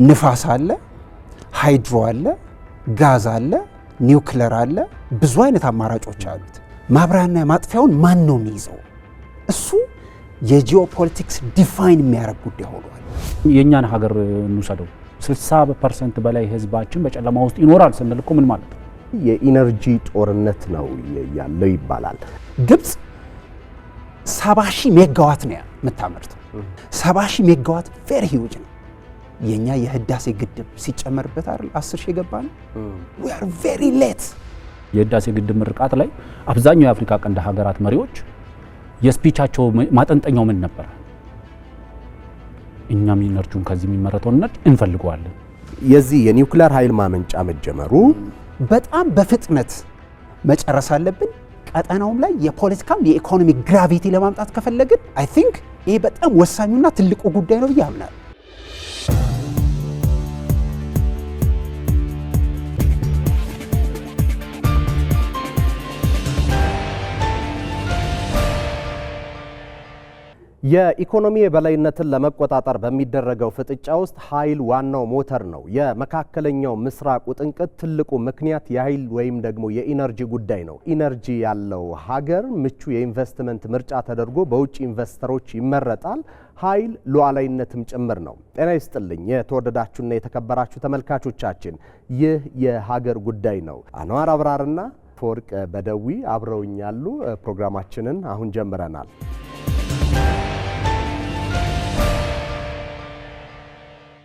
ንፋስ አለ፣ ሃይድሮ አለ፣ ጋዝ አለ፣ ኒውክሌር አለ። ብዙ አይነት አማራጮች አሉት። ማብሪያና ማጥፊያውን ማን ነው የሚይዘው? እሱ የጂኦፖለቲክስ ዲፋይን የሚያደርግ ጉዳይ ሆኗል። የኛን ሀገር እንውሰደው 60% በላይ ህዝባችን በጨለማ ውስጥ ይኖራል ስንል እኮ ምን ማለት ነው? የኢነርጂ ጦርነት ነው ያለው ይባላል። ግብጽ 70,000 ሜጋዋት ነው የምታመርተው። 70,000 ሜጋዋት ቬሪ ሂውጅ ነው። የኛ የህዳሴ ግድብ ሲጨመርበት አይደል 10,000 የገባ ነው። we are very late። የህዳሴ ግድብ ምርቃት ላይ አብዛኛው የአፍሪካ ቀንድ ሀገራት መሪዎች የስፒቻቸው ማጠንጠኛው ምን ነበር? እኛም ኢነርጂውን ከዚህ የሚመረተው ነጭ እንፈልገዋለን። የዚህ የኒውክሌር ኃይል ማመንጫ መጀመሩ በጣም በፍጥነት መጨረስ አለብን። ቀጠናውም ላይ የፖለቲካም የኢኮኖሚ ግራቪቲ ለማምጣት ከፈለግን አይ ቲንክ ይሄ በጣም ወሳኙና ትልቁ ጉዳይ ነው ብዬ አምናለሁ። የኢኮኖሚ የበላይነትን ለመቆጣጠር በሚደረገው ፍጥጫ ውስጥ ኃይል ዋናው ሞተር ነው። የመካከለኛው ምስራቅ ውጥንቅጥ ትልቁ ምክንያት የኃይል ወይም ደግሞ የኢነርጂ ጉዳይ ነው። ኢነርጂ ያለው ሀገር ምቹ የኢንቨስትመንት ምርጫ ተደርጎ በውጭ ኢንቨስተሮች ይመረጣል። ኃይል ሉዓላዊነትም ጭምር ነው። ጤና ይስጥልኝ የተወደዳችሁና የተከበራችሁ ተመልካቾቻችን፣ ይህ የሀገር ጉዳይ ነው። አንዋር አብራርና ፈወርቅ በደዊ አብረውኛሉ። ፕሮግራማችንን አሁን ጀምረናል።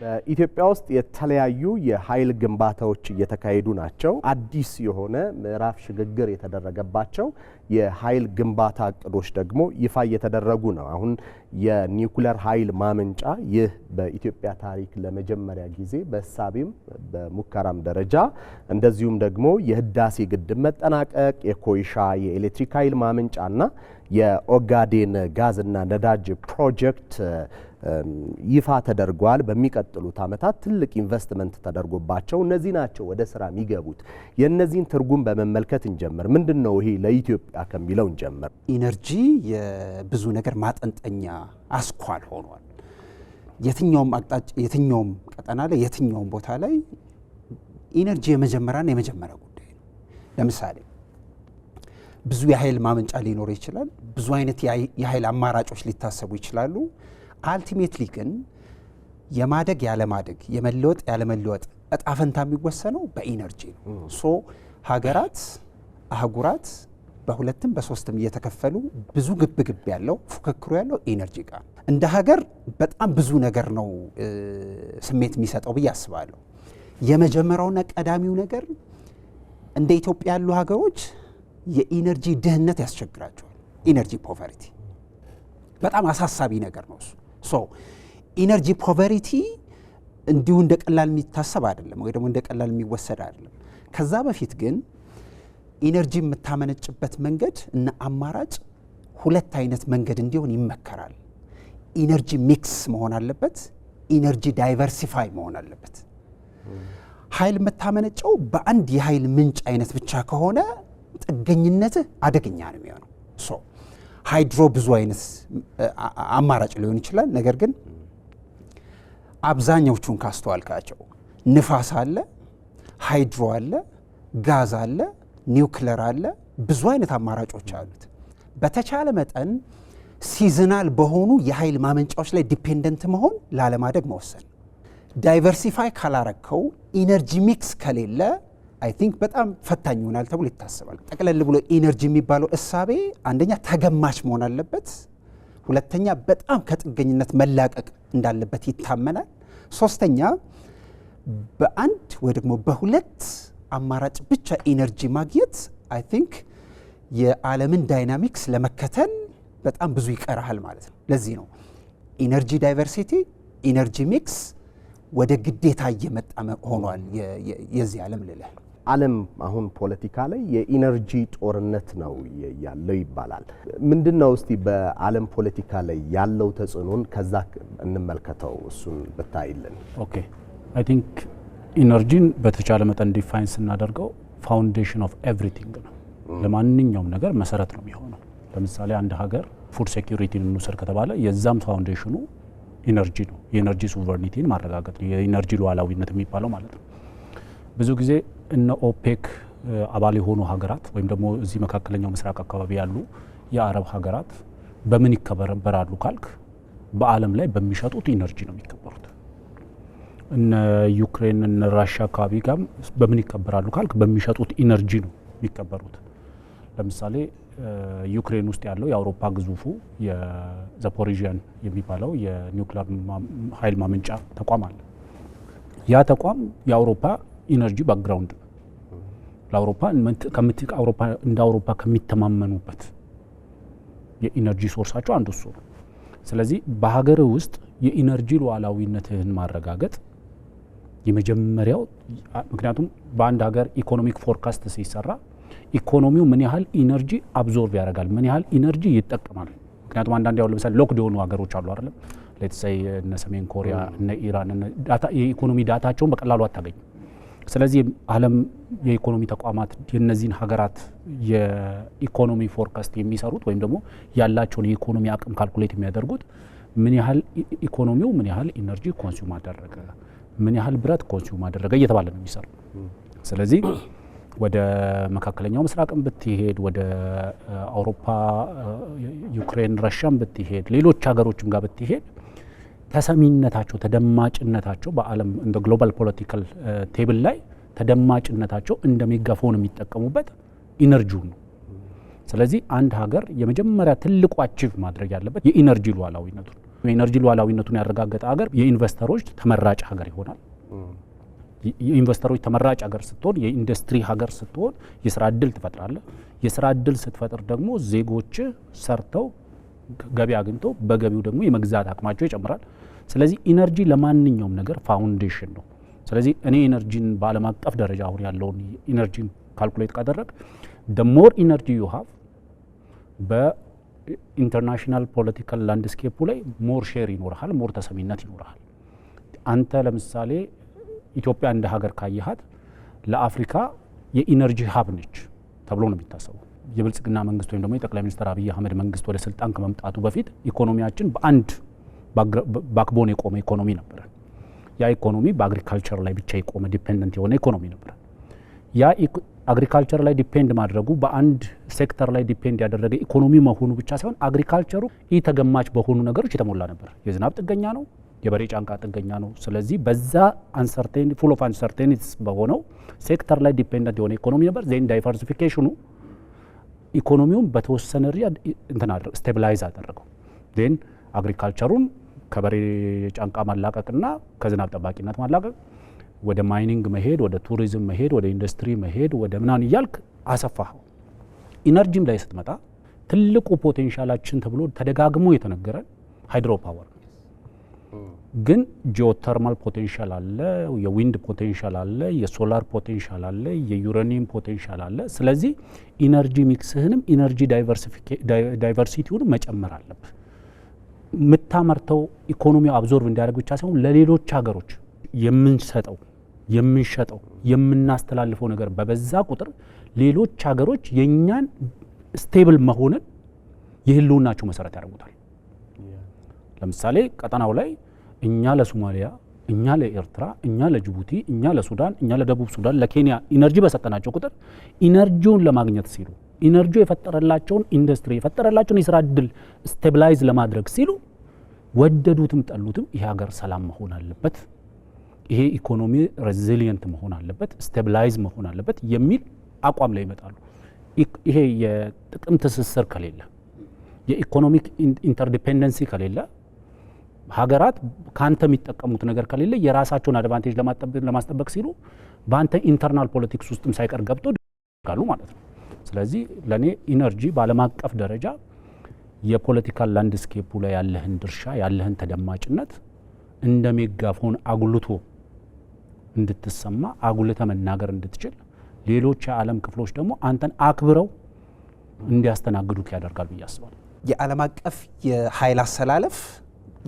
በኢትዮጵያ ውስጥ የተለያዩ የኃይል ግንባታዎች እየተካሄዱ ናቸው። አዲስ የሆነ ምዕራፍ ሽግግር የተደረገባቸው የኃይል ግንባታ እቅዶች ደግሞ ይፋ እየተደረጉ ነው። አሁን የኒውክሌር ኃይል ማመንጫ ይህ በኢትዮጵያ ታሪክ ለመጀመሪያ ጊዜ በእሳቤም በሙከራም ደረጃ እንደዚሁም ደግሞ የህዳሴ ግድብ መጠናቀቅ፣ የኮይሻ የኤሌክትሪክ ኃይል ማመንጫና የኦጋዴን ጋዝና ነዳጅ ፕሮጀክት ይፋ ተደርጓል። በሚቀጥሉት ዓመታት ትልቅ ኢንቨስትመንት ተደርጎባቸው እነዚህ ናቸው ወደ ስራ የሚገቡት። የነዚህን ትርጉም በመመልከት እንጀምር። ምንድነው ይሄ ለኢትዮጵያ ከሚለው እንጀምር። ኢነርጂ የብዙ ነገር ማጠንጠኛ አስኳል ሆኗል። የትኛውም አቅጣጫ፣ የትኛውም ቀጠና ላይ፣ የትኛውም ቦታ ላይ ኢነርጂ የመጀመሪያ ጉዳይ ነው። ለምሳሌ ብዙ የኃይል ማመንጫ ሊኖር ይችላል። ብዙ አይነት የኃይል አማራጮች ሊታሰቡ ይችላሉ። አልቲሜትሊ ግን የማደግ ያለማደግ የመለወጥ ያለመለወጥ እጣ ፈንታ የሚወሰነው በኢነርጂ ነው። ሶ ሀገራት አህጉራት በሁለትም በሶስትም እየተከፈሉ ብዙ ግብግብ ያለው ፉክክሩ ያለው ኢነርጂ ጋር እንደ ሀገር በጣም ብዙ ነገር ነው ስሜት የሚሰጠው ብዬ አስባለሁ። የመጀመሪያውና ቀዳሚው ነገር እንደ ኢትዮጵያ ያሉ ሀገሮች የኢነርጂ ድህነት ያስቸግራቸዋል። ኢነርጂ ፖቨርቲ በጣም አሳሳቢ ነገር ነው እሱ። ሶ ኢነርጂ ፖቨርቲ እንዲሁ እንደ ቀላል የሚታሰብ አይደለም፣ ወይ ደግሞ እንደ ቀላል የሚወሰድ አይደለም። ከዛ በፊት ግን ኢነርጂ የምታመነጭበት መንገድ እና አማራጭ ሁለት አይነት መንገድ እንዲሆን ይመከራል። ኢነርጂ ሚክስ መሆን አለበት፣ ኢነርጂ ዳይቨርሲፋይ መሆን አለበት። ኃይል የምታመነጨው በአንድ የኃይል ምንጭ አይነት ብቻ ከሆነ ጥገኝነት አደገኛ ነው የሚሆነው። ሶ ሃይድሮ ብዙ አይነት አማራጭ ሊሆን ይችላል። ነገር ግን አብዛኛዎቹን ካስተዋልካቸው ንፋስ አለ፣ ሃይድሮ አለ፣ ጋዝ አለ፣ ኒውክሌር አለ። ብዙ አይነት አማራጮች አሉት። በተቻለ መጠን ሲዝናል በሆኑ የኃይል ማመንጫዎች ላይ ዲፔንደንት መሆን ላለማደግ መወሰን። ዳይቨርሲፋይ ካላረከው ኢነርጂ ሚክስ ከሌለ አይ ቲንክ በጣም ፈታኝ ይሆናል ተብሎ ይታሰባል። ጠቅለል ብሎ ኢነርጂ የሚባለው እሳቤ አንደኛ ተገማች መሆን አለበት፣ ሁለተኛ በጣም ከጥገኝነት መላቀቅ እንዳለበት ይታመናል፣ ሶስተኛ በአንድ ወይ ደግሞ በሁለት አማራጭ ብቻ ኢነርጂ ማግኘት አይ ቲንክ የዓለምን ዳይናሚክስ ለመከተል በጣም ብዙ ይቀርሃል ማለት ነው። ለዚህ ነው ኢነርጂ ዳይቨርሲቲ፣ ኢነርጂ ሚክስ ወደ ግዴታ እየመጣ ሆኗል የዚህ ዓለም ልልህ። ዓለም አሁን ፖለቲካ ላይ የኢነርጂ ጦርነት ነው ያለው ይባላል። ምንድነው እስቲ በዓለም ፖለቲካ ላይ ያለው ተጽዕኖን ከዛ እንመልከተው፣ እሱን ብታይልን። ኦኬ አይ ቲንክ ኢነርጂን በተቻለ መጠን ዲፋይን ስናደርገው ፋውንዴሽን ኦፍ ኤቭሪቲንግ ነው። ለማንኛውም ነገር መሰረት ነው የሚሆነው። ለምሳሌ አንድ ሀገር ፉድ ሴኩሪቲን እንውሰድ ከተባለ የዛም ፋውንዴሽኑ ኢነርጂ ነው። የኢነርጂ ሱቨርኒቲን ማረጋገጥ ነው የኢነርጂ ሉዓላዊነት የሚባለው ማለት ነው። ብዙ ጊዜ እነ ኦፔክ አባል የሆኑ ሀገራት ወይም ደግሞ እዚህ መካከለኛው ምስራቅ አካባቢ ያሉ የአረብ ሀገራት በምን ይከበራሉ ካልክ በዓለም ላይ በሚሸጡት ኢነርጂ ነው የሚከበሩት። እነ ዩክሬን እነ ራሽያ አካባቢ ጋር በምን ይከበራሉ ካልክ በሚሸጡት ኢነርጂ ነው የሚከበሩት። ለምሳሌ ዩክሬን ውስጥ ያለው የአውሮፓ ግዙፉ የዛፖሪዥያን የሚባለው የኒውክሌር ኃይል ማመንጫ ተቋም አለ። ያ ተቋም የአውሮፓ ኢነርጂ ባክግራውንድ ነው። ለአውሮፓ እንደ አውሮፓ ከሚተማመኑበት የኢነርጂ ሶርሳቸው አንዱ እሱ ነው። ስለዚህ በሀገር ውስጥ የኢነርጂ ሉዓላዊነትህን ማረጋገጥ የመጀመሪያው፣ ምክንያቱም በአንድ ሀገር ኢኮኖሚክ ፎርካስት ሲሰራ ኢኮኖሚው ምን ያህል ኢነርጂ አብዞርቭ ያደርጋል፣ ምን ያህል ኢነርጂ ይጠቀማል። ምክንያቱም አንዳንድ ያው ለምሳሌ ሎክድ የሆኑ ሀገሮች አሉ አይደለም፣ ሌትሳይ እነ ሰሜን ኮሪያ እነ ኢራን የኢኮኖሚ ዳታቸውን በቀላሉ አታገኝም። ስለዚህ ዓለም የኢኮኖሚ ተቋማት የነዚህን ሀገራት የኢኮኖሚ ፎርካስት የሚሰሩት ወይም ደግሞ ያላቸውን የኢኮኖሚ አቅም ካልኩሌት የሚያደርጉት ምን ያህል ኢኮኖሚው ምን ያህል ኢነርጂ ኮንሱም አደረገ፣ ምን ያህል ብረት ኮንሱም አደረገ እየተባለ ነው የሚሰሩ። ስለዚህ ወደ መካከለኛው ምስራቅም ብትሄድ ወደ አውሮፓ ዩክሬን ራሽያም ብትሄድ ሌሎች ሀገሮችም ጋር ብትሄድ ተሰሚነታቸው ተደማጭነታቸው በዓለም እንደ ግሎባል ፖለቲካል ቴብል ላይ ተደማጭነታቸው እንደ ሜጋፎን የሚጠቀሙበት ኢነርጂውን ነው። ስለዚህ አንድ ሀገር የመጀመሪያ ትልቁ አቺቭ ማድረግ ያለበት የኢነርጂ ሉዓላዊነቱን የኢነርጂ ሉዓላዊነቱን ያረጋገጠ ሀገር የኢንቨስተሮች ተመራጭ ሀገር ይሆናል። የኢንቨስተሮች ተመራጭ ሀገር ስትሆን፣ የኢንዱስትሪ ሀገር ስትሆን የስራ እድል ትፈጥራለህ። የስራ እድል ስትፈጥር ደግሞ ዜጎች ሰርተው ገቢ አግኝተው በገቢው ደግሞ የመግዛት አቅማቸው ይጨምራል። ስለዚህ ኢነርጂ ለማንኛውም ነገር ፋውንዴሽን ነው። ስለዚህ እኔ ኢነርጂን በዓለም አቀፍ ደረጃ አሁን ያለውን ኢነርጂን ካልኩሌት ካደረግ the more energy you have በኢንተርናሽናል ፖለቲካል ላንድስኬፑ ላይ ሞር ሼር ይኖርሃል፣ ሞር ተሰሚነት ይኖርሃል። አንተ ለምሳሌ ኢትዮጵያ እንደ ሀገር ካየሃት ለአፍሪካ የኢነርጂ ሀብ ነች ተብሎ ነው የሚታሰበው። የብልጽግና መንግስት ወይም ደግሞ የጠቅላይ ሚኒስትር አብይ አህመድ መንግስት ወደ ስልጣን ከመምጣቱ በፊት ኢኮኖሚያችን በአንድ ባክቦን የቆመ ኢኮኖሚ ነበረ። ያ ኢኮኖሚ በአግሪካልቸር ላይ ብቻ የቆመ ዲፔንደንት የሆነ ኢኮኖሚ ነበረ። ያ አግሪካልቸር ላይ ዲፔንድ ማድረጉ በአንድ ሴክተር ላይ ዲፔንድ ያደረገ ኢኮኖሚ መሆኑ ብቻ ሳይሆን አግሪካልቸሩ ተገማች በሆኑ ነገሮች የተሞላ ነበር። የዝናብ ጥገኛ ነው፣ የበሬ ጫንቃ ጥገኛ ነው። ስለዚህ በዛ አንሰርቴን ፉል ኦፍ አንሰርቴኒቲስ በሆነው ሴክተር ላይ ዲፔንደንት የሆነ ኢኮኖሚ ነበር። ዜን ዳይቨርሲፊኬሽኑ ኢኮኖሚውን በተወሰነ ሪያ ስቴብላይዝ አደረገው። ዜን አግሪካልቸሩን ከበሬ ጫንቃ ማላቀቅና ከዝናብ ጠባቂነት ማላቀቅ ወደ ማይኒንግ መሄድ፣ ወደ ቱሪዝም መሄድ፣ ወደ ኢንዱስትሪ መሄድ፣ ወደ ምናን እያልክ አሰፋኸው። ኢነርጂም ላይ ስትመጣ ትልቁ ፖቴንሻላችን ተብሎ ተደጋግሞ የተነገረ ሃይድሮ ፓወር ግን ጂኦተርማል ፖቴንሻል አለ፣ የዊንድ ፖቴንሻል አለ፣ የሶላር ፖቴንሻል አለ፣ የዩሬኒየም ፖቴንሻል አለ። ስለዚህ ኢነርጂ ሚክስህንም ኢነርጂ ዳይቨርሲቲውንም መጨመር አለብህ። የምታመርተው ኢኮኖሚው አብዞርቭ እንዲያደርግ ብቻ ሳይሆን ለሌሎች ሀገሮች የምንሰጠው የምንሸጠው የምናስተላልፈው ነገር በበዛ ቁጥር ሌሎች ሀገሮች የእኛን ስቴብል መሆንን የህልውናቸው መሰረት ያደርጉታል። ለምሳሌ ቀጠናው ላይ እኛ ለሶማሊያ፣ እኛ ለኤርትራ፣ እኛ ለጅቡቲ፣ እኛ ለሱዳን፣ እኛ ለደቡብ ሱዳን፣ ለኬንያ ኢነርጂ በሰጠናቸው ቁጥር ኢነርጂውን ለማግኘት ሲሉ ኢነርጂው የፈጠረላቸውን ኢንዱስትሪ የፈጠረላቸውን የስራ እድል ስቴብላይዝ ለማድረግ ሲሉ ወደዱትም ጠሉትም ይሄ ሀገር ሰላም መሆን አለበት፣ ይሄ ኢኮኖሚ ሬዚሊየንት መሆን አለበት፣ ስቴብላይዝ መሆን አለበት የሚል አቋም ላይ ይመጣሉ። ይሄ የጥቅም ትስስር ከሌለ፣ የኢኮኖሚክ ኢንተርዲፔንደንሲ ከሌለ፣ ሀገራት ካንተ የሚጠቀሙት ነገር ከሌለ የራሳቸውን አድቫንቴጅ ለማስጠበቅ ሲሉ በአንተ ኢንተርናል ፖለቲክስ ውስጥም ሳይቀር ገብቶ ጋሉ ማለት ነው። ስለዚህ ለእኔ ኢነርጂ በዓለም አቀፍ ደረጃ የፖለቲካል ላንድስኬፑ ላይ ያለህን ድርሻ ያለህን ተደማጭነት እንደ ሜጋፎን አጉልቶ እንድትሰማ አጉልተ መናገር እንድትችል ሌሎች የዓለም ክፍሎች ደግሞ አንተን አክብረው እንዲያስተናግዱት ያደርጋል ብዬ አስባለሁ። የዓለም አቀፍ የኃይል አሰላለፍ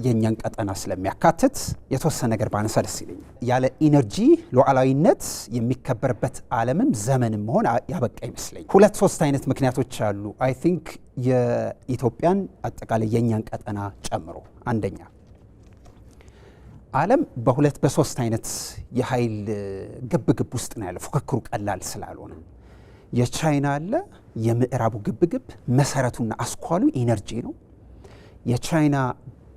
የእኛን ቀጠና ስለሚያካትት የተወሰነ ነገር ባነሳ ደስ ይለኛል። ያለ ኢነርጂ ሉዓላዊነት የሚከበርበት ዓለምም ዘመንም መሆን ያበቃ ይመስለኛል። 2-3 አይነት ምክንያቶች አሉ። አይ ቲንክ የኢትዮጵያን አጠቃላይ የእኛን ቀጠና ጨምሮ አንደኛ ዓለም በሁለት በሶስት አይነት የኃይል ግብግብ ውስጥ ነው ያለው። ፉክክሩ ቀላል ስላልሆነ የቻይና አለ። የምዕራቡ ግብግብ መሰረቱና አስኳሉ ኢነርጂ ነው። የቻይና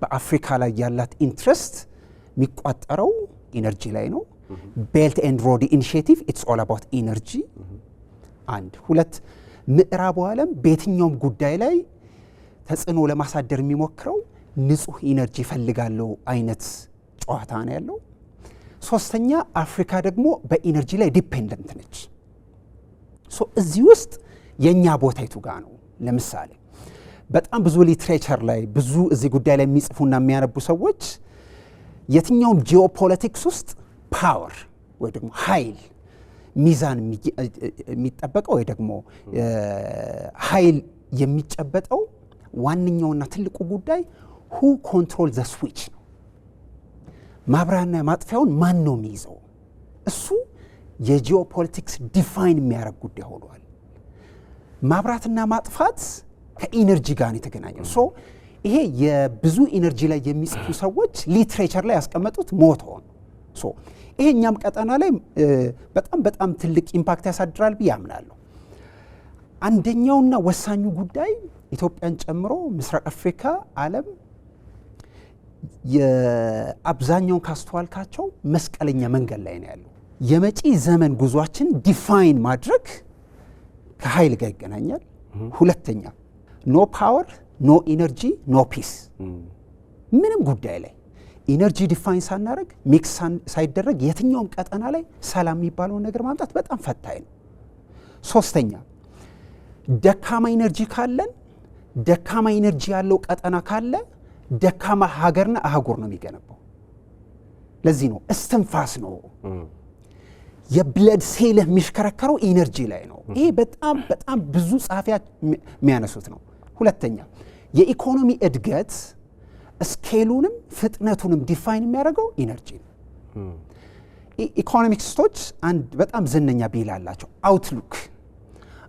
በአፍሪካ ላይ ያላት ኢንትረስት የሚቋጠረው ኢነርጂ ላይ ነው። ቤልት ኤንድ ሮድ ኢኒሺየቲቭ ኢትስ ኦል አባውት ኢነርጂ። አንድ ሁለት ምዕራቡ ዓለም በየትኛውም ጉዳይ ላይ ተጽዕኖ ለማሳደር የሚሞክረው ንጹህ ኢነርጂ ይፈልጋለው አይነት ጨዋታ ነው ያለው። ሶስተኛ አፍሪካ ደግሞ በኢነርጂ ላይ ዲፔንደንት ነች። ሶ እዚህ ውስጥ የኛ ቦታ የቱ ጋ ነው? ለምሳሌ በጣም ብዙ ሊትሬቸር ላይ ብዙ እዚህ ጉዳይ ላይ የሚጽፉና የሚያነቡ ሰዎች የትኛውም ጂኦፖለቲክስ ውስጥ ፓወር ወይ ደግሞ ኃይል ሚዛን የሚጠበቀው ወይ ደግሞ ኃይል የሚጨበጠው ዋነኛውና ትልቁ ጉዳይ ሁ ኮንትሮል ዘ ስዊች ነው። ማብራና ማጥፊያውን ማን ነው የሚይዘው? እሱ የጂኦፖለቲክስ ዲፋይን የሚያደርግ ጉዳይ ሆኗል። ማብራትና ማጥፋት ከኢነርጂ ጋር የተገናኘው። ሶ ይሄ የብዙ ኢነርጂ ላይ የሚጽፉ ሰዎች ሊትሬቸር ላይ ያስቀመጡት ሞቶ ነው። ሶ ይሄ እኛም ቀጠና ላይ በጣም ትልቅ ኢምፓክት ያሳድራል ብዬ አምናለሁ። አንደኛውና ወሳኙ ጉዳይ ኢትዮጵያን ጨምሮ ምስራቅ አፍሪካ ዓለም የአብዛኛውን ካስተዋልካቸው መስቀለኛ መንገድ ላይ ነው ያለው። የመጪ ዘመን ጉዟችን ዲፋይን ማድረግ ከኃይል ጋር ይገናኛል። ሁለተኛ ኖ ፓወር ኖ ኢነርጂ ኖ ፒስ። ምንም ጉዳይ ላይ ኢነርጂ ዲፋይን ሳናደርግ ሚክስ ሳይደረግ የትኛውም ቀጠና ላይ ሰላም የሚባለውን ነገር ማምጣት በጣም ፈታኝ ነው። ሶስተኛ ደካማ ኢነርጂ ካለን ደካማ ኢነርጂ ያለው ቀጠና ካለ ደካማ ሀገርና አህጉር ነው የሚገነባው። ለዚህ ነው እስትንፋስ ነው የብለድ ሴልህ የሚሽከረከረው ኢነርጂ ላይ ነው። ይሄ በጣም ብዙ ጸሐፊዎች የሚያነሱት ነው። ሁለተኛ የኢኮኖሚ እድገት ስኬሉንም ፍጥነቱንም ዲፋይን የሚያደርገው ኢነርጂ ነው። ኢኮኖሚክስቶች አንድ በጣም ዝነኛ ቢል አላቸው፣ አውትሉክ።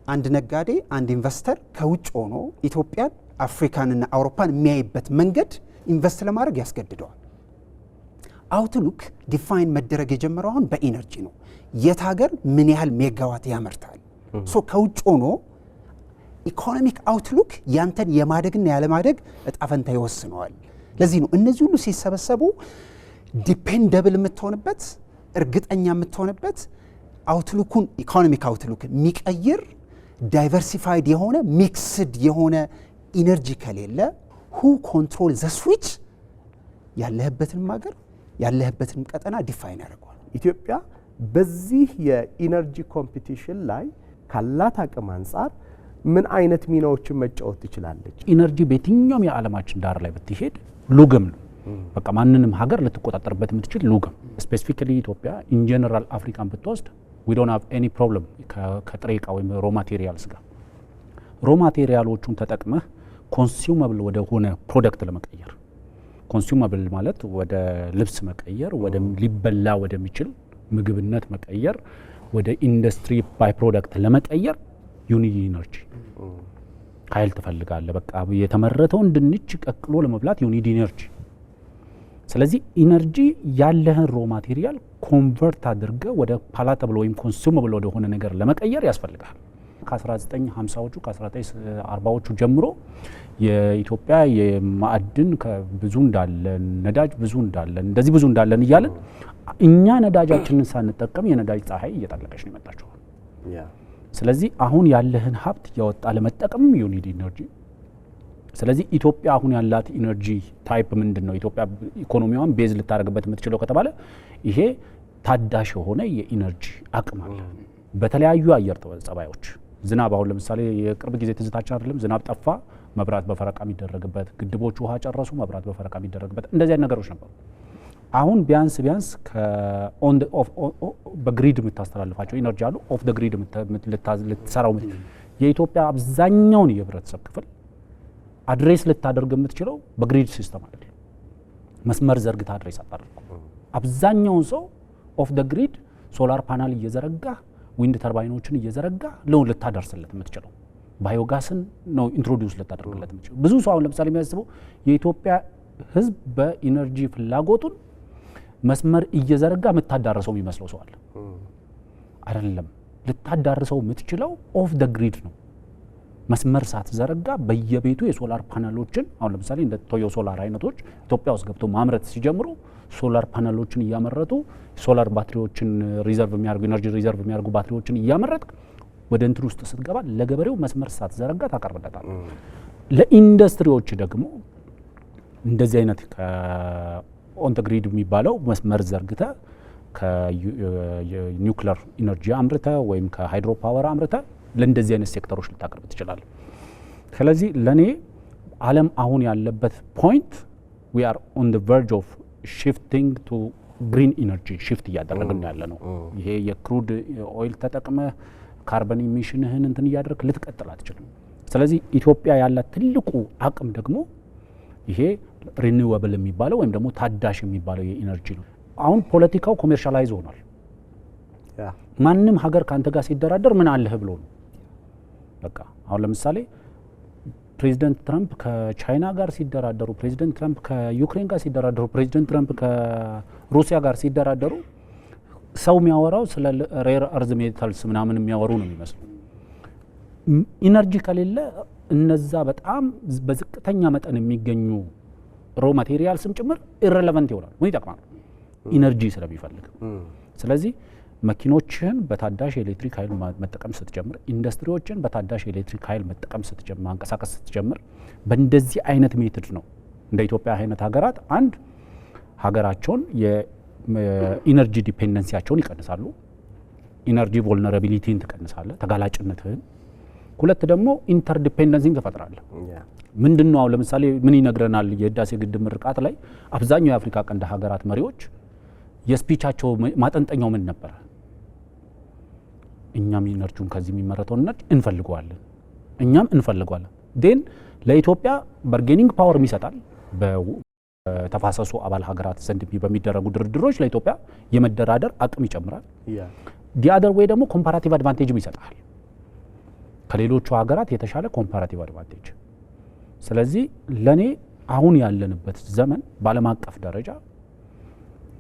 አንድ ነጋዴ አንድ ኢንቨስተር ከውጭ ሆኖ ኢትዮጵያን አፍሪካንና አውሮፓን የሚያይበት መንገድ ኢንቨስት ለማድረግ ያስገድደዋል። አውትሉክ ዲፋይን መደረግ የጀመረው አሁን በኢነርጂ ነው። የት ሀገር ምን ያህል ሜጋዋት ያመርታል። ሶ ከውጭ ሆኖ ኢኮኖሚክ አውትሉክ ያንተን የማደግና ያለማደግ እጣፈንታ ይወስነዋል። ለዚህ ነው እነዚህ ሁሉ ሲሰበሰቡ ዲፔንደብል የምትሆንበት እርግጠኛ የምትሆንበት አውትሉኩን ኢኮኖሚክ አውትሉክ የሚቀይር ዳይቨርሲፋይድ የሆነ ሚክስድ የሆነ ኢነርጂ ከሌለ ሁ ኮንትሮል ዘ ስዊች ያለህበትንም ሀገር ያለህበትንም ቀጠና ዲፋይን ያደርገዋል። ኢትዮጵያ በዚህ የኢነርጂ ኮምፒቲሽን ላይ ካላት አቅም አንጻር ምን አይነት ሚናዎችን መጫወት ትችላለች? ኢነርጂ በየትኛውም የዓለማችን ዳር ላይ ብትሄድ ሉግም ነው። በቃ ማንንም ሀገር ልትቆጣጠርበት የምትችል ሉግም። ስፔሲፊካሊ ኢትዮጵያ ኢን ጀነራል አፍሪካን ብትወስድ ዊ ዶንት ሃቭ ኤኒ ፕሮብለም ከጥሬ ዕቃ ወይም ሮ ማቴሪያልስ ጋር። ሮ ማቴሪያሎቹን ተጠቅመህ ኮንሱመብል ወደ ሆነ ፕሮዳክት ለመቀየር፣ ኮንሱመብል ማለት ወደ ልብስ መቀየር፣ ወደ ሊበላ ወደሚችል ምግብነት መቀየር፣ ወደ ኢንዱስትሪ ባይ ፕሮዳክት ለመቀየር ዩኒቲ ኢነርጂ ኃይል ትፈልጋለህ። በቃ የተመረተውን ድንች ቀቅሎ ለመብላት ዩኒቲ ኢነርጂ። ስለዚህ ኢነርጂ ያለህን ሮ ማቴሪያል ኮንቨርት አድርገህ ወደ ፓላተብል ወይም ኮንሱመብል ወደ ሆነ ነገር ለመቀየር ያስፈልጋል። ከ1950ዎቹ ከ1940ዎቹ ጀምሮ የኢትዮጵያ የማዕድን ብዙ እንዳለን፣ ነዳጅ ብዙ እንዳለን፣ እንደዚህ ብዙ እንዳለን እያለን እኛ ነዳጃችንን ሳንጠቀም የነዳጅ ፀሐይ እየጠለቀች ነው የመጣችው። ስለዚህ አሁን ያለህን ሀብት እያወጣ ለመጠቀም ዩኒድ ኢነርጂ። ስለዚህ ኢትዮጵያ አሁን ያላት ኢነርጂ ታይፕ ምንድን ነው? ኢትዮጵያ ኢኮኖሚዋን ቤዝ ልታደርግበት የምትችለው ከተባለ ይሄ ታዳሽ የሆነ የኢነርጂ አቅም አለ። በተለያዩ አየር ጸባዮች ዝናብ፣ አሁን ለምሳሌ የቅርብ ጊዜ ትዝታችን አይደለም፣ ዝናብ ጠፋ፣ መብራት በፈረቃ የሚደረግበት፣ ግድቦች ውሃ ጨረሱ፣ መብራት በፈረቃ የሚደረግበት፣ እንደዚህ አይነት ነገሮች ነበሩ። አሁን ቢያንስ በግሪድ የምታስተላልፋቸው ኢነርጂ አሉ። ኦፍ ደ ግሪድ ልትሰራው የኢትዮጵያ አብዛኛውን የህብረተሰብ ክፍል አድሬስ ልታደርግ የምትችለው በግሪድ ሲስተም አይደለም። መስመር ዘርግታ አድሬስ አታደርጉ። አብዛኛውን ሰው ኦፍ ደ ግሪድ ሶላር ፓናል እየዘረጋ ዊንድ ተርባይኖችን እየዘረጋ ነው ልታደርስለት የምትችለው። ባዮጋስን ነው ኢንትሮዲውስ ልታደርግለት የምትችለው። ብዙ ሰው አሁን ለምሳሌ የሚያስበው የኢትዮጵያ ህዝብ በኢነርጂ ፍላጎቱን መስመር እየዘረጋ የምታዳርሰው የሚመስለው ሰው አለ። አይደለም። ልታዳርሰው የምትችለው ኦፍ ደ ግሪድ ነው። መስመር ሳትዘረጋ በየቤቱ የሶላር ፓነሎችን አሁን ለምሳሌ እንደ ቶዮ ሶላር አይነቶች ኢትዮጵያ ውስጥ ገብተው ማምረት ሲጀምሩ ሶላር ፓነሎችን እያመረቱ ሶላር ባትሪዎችን ሪዘርቭ የሚያደርጉ ኢነርጂ ሪዘርቭ የሚያደርጉ ባትሪዎችን እያመረትክ ወደ እንትን ውስጥ ስትገባ ለገበሬው መስመር ሳትዘረጋ ታቀርብለታል። ለኢንዱስትሪዎች ደግሞ እንደዚህ አይነት ኦን ደ ግሪድ የሚባለው መስመር ዘርግተ ከኒውክሌር ኢነርጂ አምርተ ወይም ከሃይድሮ ፓወር አምርተ ለእንደዚህ አይነት ሴክተሮች ልታቀርብ ትችላለህ። ስለዚህ ለኔ ዓለም አሁን ያለበት ፖይንት we are on the verge of shifting to green energy shift እያደረግን ያለ ነው። ይሄ የክሩድ ኦይል ተጠቅመ ካርበን ኢሚሽንህን እንትን እያደረግክ ልትቀጥል አትችልም። ስለዚህ ኢትዮጵያ ያላት ትልቁ አቅም ደግሞ ይሄ ሪኒዌብል የሚባለው ወይም ደግሞ ታዳሽ የሚባለው የኢነርጂ ነው። አሁን ፖለቲካው ኮሜርሻላይዝ ሆኗል። ማንም ሀገር ካንተ ጋር ሲደራደር ምን አለህ ብሎ ነው። በቃ አሁን ለምሳሌ ፕሬዚደንት ትራምፕ ከቻይና ጋር ሲደራደሩ፣ ፕሬዚደንት ትራምፕ ከዩክሬን ጋር ሲደራደሩ፣ ፕሬዚደንት ትራምፕ ከሩሲያ ጋር ሲደራደሩ ሰው የሚያወራው ስለ ሬር አርዝ ሜታልስ ምናምን የሚያወሩ ነው የሚመስለው። ኢነርጂ ከሌለ እነዛ በጣም በዝቅተኛ መጠን የሚገኙ ሮ ማቴሪያልስም ጭምር ኢሬሌቫንት ይሆናል። ምን ይጠቅማል? ኢነርጂ ስለሚፈልግ። ስለዚህ መኪኖችን በታዳሽ ኤሌክትሪክ ኃይል መጠቀም ስትጀምር፣ ኢንዱስትሪዎችን በታዳሽ ኤሌክትሪክ ኃይል መጠቀም ስትጀምር፣ ማንቀሳቀስ ስትጀምር በእንደዚህ አይነት ሜትድ ነው እንደ ኢትዮጵያ አይነት ሀገራት አንድ ሀገራቸውን የኢነርጂ ዲፔንደንሲያቸውን ይቀንሳሉ። ኢነርጂ ቮልነራቢሊቲን ትቀንሳለህ፣ ተጋላጭነትህን። ሁለት ደግሞ ኢንተርዲፔንደንሲን ትፈጥራለህ። ምንድነው አሁን ለምሳሌ ምን ይነግረናል የህዳሴ ግድብ ምርቃት ላይ አብዛኛው የአፍሪካ ቀንድ ሀገራት መሪዎች የስፒቻቸው ማጠንጠኛው ምን ነበር? እኛም ኢነርጂውን ከዚህ የሚመረተውን ኢነርጂ እንፈልገዋለን፣ እኛም እንፈልገዋለን። ዴን ለኢትዮጵያ ባርጌኒንግ ፓወር ይሰጣል። በተፋሰሱ አባል ሀገራት ዘንድ በሚደረጉ ድርድሮች ለኢትዮጵያ የመደራደር አቅም ይጨምራል። ዲ አደር ወይ ደግሞ ኮምፓራቲቭ አድቫንቴጅም ይሰጣል፣ ከሌሎቹ ሀገራት የተሻለ ኮምፓራቲቭ አድቫንቴጅ። ስለዚህ ለኔ አሁን ያለንበት ዘመን በዓለም አቀፍ ደረጃ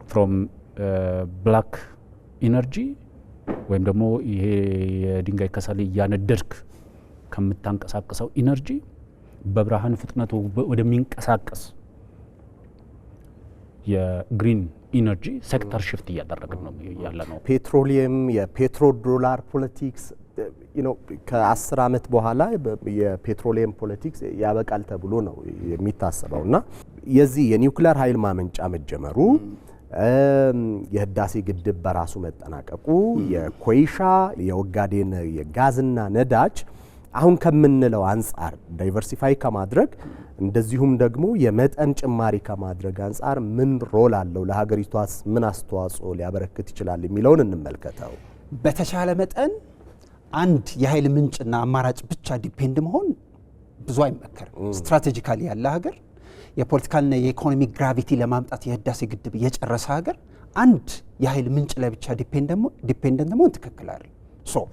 ፍሮም ብላክ ኢነርጂ ወይም ደግሞ ይሄ የድንጋይ ከሰል እያነደድክ ከምታንቀሳቀሰው ኢነርጂ በብርሃን ፍጥነቱ ወደሚንቀሳቀስ የግሪን ኢነርጂ ሴክተር ሽፍት እያደረግን ነው ያለ ነው። ፔትሮሊየም፣ የፔትሮ ዶላር ፖለቲክስ ከ10 ዓመት በኋላ የፔትሮሊየም ፖለቲክስ ያበቃል ተብሎ ነው የሚታሰበው እና የዚህ የኒውክሌር ኃይል ማመንጫ መጀመሩ፣ የህዳሴ ግድብ በራሱ መጠናቀቁ፣ የኮይሻ የኦጋዴን የጋዝና ነዳጅ አሁን ከምንለው አንጻር ዳይቨርሲፋይ ከማድረግ እንደዚሁም ደግሞ የመጠን ጭማሪ ከማድረግ አንጻር ምን ሮል አለው፣ ለሀገሪቷስ ምን አስተዋጽኦ ሊያበረክት ይችላል የሚለውን እንመልከተው። በተቻለ መጠን አንድ የኃይል ምንጭና አማራጭ ብቻ ዲፔንድ መሆን ብዙ አይመከርም። ስትራቴጂካሊ ያለ ሀገር የፖለቲካልና የኢኮኖሚ ግራቪቲ ለማምጣት የህዳሴ ግድብ የጨረሰ ሀገር አንድ የኃይል ምንጭ ላይ ብቻ ዲፔንደንት መሆን ትክክል አይደለም። ሶ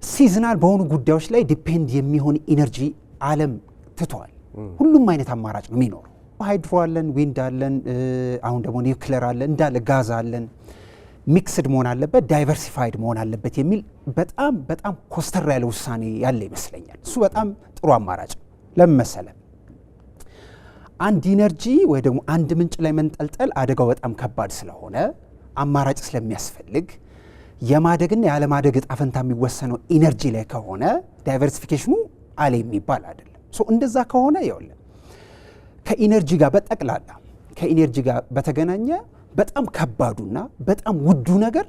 ሲዝናል በሆኑ ጉዳዮች ላይ ዲፔንድ የሚሆን ኢነርጂ ዓለም ትቷል። ሁሉም አይነት አማራጭ ነው የሚኖረው። ሃይድሮ አለን፣ ዊንድ አለን፣ አሁን ደግሞ ኒውክሌር አለን፣ እንዳለ ጋዝ አለን። ሚክስድ መሆን አለበት፣ ዳይቨርሲፋይድ መሆን አለበት የሚል በጣም በጣም ኮስተር ያለ ውሳኔ ያለ ይመስለኛል። እሱ በጣም ጥሩ አማራጭ ነው። ለምን መሰለህ? አንድ ኢነርጂ ወይ ደግሞ አንድ ምንጭ ላይ መንጠልጠል አደጋው በጣም ከባድ ስለሆነ አማራጭ ስለሚያስፈልግ የማደግና ያለማደግ እጣ ፈንታ የሚወሰነው ኢነርጂ ላይ ከሆነ ዳይቨርሲፊኬሽኑ አለ የሚባል አይደለም። ሶ እንደዛ ከሆነ ይኸውልህ ከኢነርጂ ጋር በጠቅላላ ከኢነርጂ ጋር በተገናኘ በጣም ከባዱና በጣም ውዱ ነገር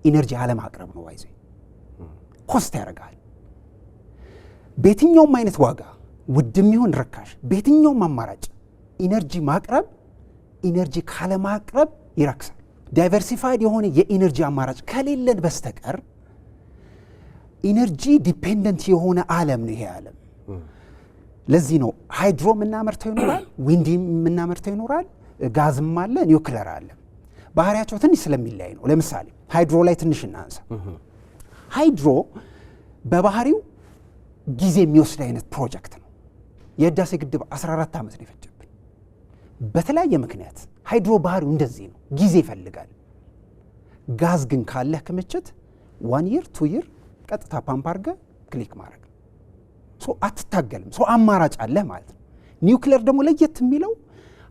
ኢነርጂ አለማቅረብ ነው። ባይዘ ኮስት ያደርጋል። በየትኛውም አይነት ዋጋ ውድም ይሁን ርካሽ በየትኛውም አማራጭ ኢነርጂ ማቅረብ ኢነርጂ ካለማቅረብ ይረክሳል። ዳይቨርሲፋይድ የሆነ የኢነርጂ አማራጭ ከሌለን በስተቀር ኢነርጂ ዲፔንደንት የሆነ ዓለም ነው ይሄ ዓለም። ለዚህ ነው ሃይድሮ የምናመርተው ይኖራል፣ ዊንድ የምናመርተው ይኖራል፣ ጋዝም አለ፣ ኒውክሌር አለ። ባህሪያቸው ትንሽ ስለሚለያይ ነው። ለምሳሌ ሃይድሮ ላይ ትንሽ እናንሳ። ሃይድሮ በባህሪው ጊዜ የሚወስድ አይነት ፕሮጀክት ነው። የህዳሴ ግድብ 14 ዓመት ነው የፈጀብን። በተለያየ ምክንያት ሃይድሮ ባህሪው እንደዚህ ነው፣ ጊዜ ይፈልጋል። ጋዝ ግን ካለህ ክምችት 1 year 2 year ቀጥታ ፓምፕ አድርገህ ክሊክ ማድረግ ሶ አትታገልም። ሶ አማራጭ አለህ ማለት ነው። ኒውክሌር ደግሞ ለየት የሚለው